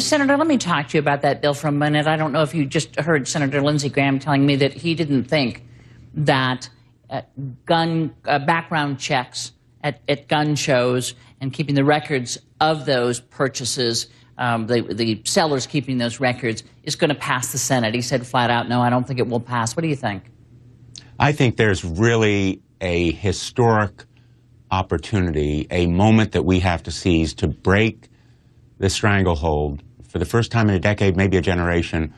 Senator, let me talk to you about that bill for a minute. I don't know if you just heard Senator Lindsey Graham telling me that he didn't think that gun background checks at gun shows and keeping the records of those purchases, the sellers keeping those records, is going to pass the Senate. He said flat out, no, I don't think it will pass. What do you think? I think there's really a historic opportunity, a moment that we have to seize to break the stranglehold for the first time in a decade, maybe a generation,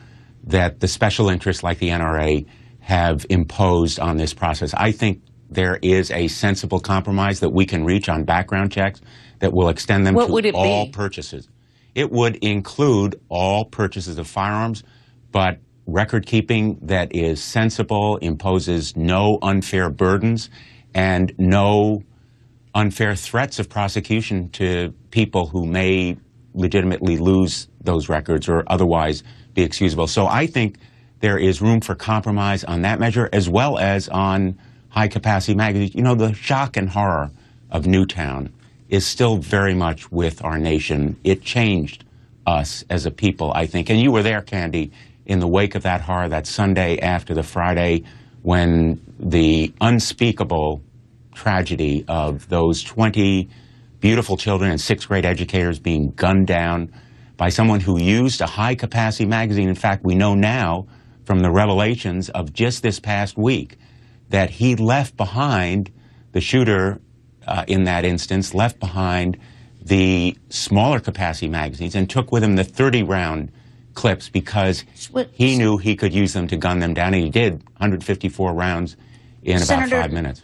that the special interests like the NRA have imposed on this process. I think there is a sensible compromise that we can reach on background checks that will extend them to all purchases. It would include all purchases of firearms, but record keeping that is sensible, imposes no unfair burdens, and no unfair threats of prosecution to people who may legitimately lose those records or otherwise be excusable. So I think there is room for compromise on that measure, as well as on high-capacity magazines. You know, the shock and horror of Newtown is still very much with our nation. It changed us as a people, I think. And you were there, Candy, in the wake of that horror, that Sunday after the Friday, when the unspeakable tragedy of those 20 beautiful children and sixth-grade educators being gunned down by someone who used a high-capacity magazine. In fact, we know now from the revelations of just this past week that he left behind, the shooter in that instance, left behind the smaller capacity magazines and took with him the 30-round clips because he knew he could use them to gun them down, and he did 154 rounds in about 5 minutes.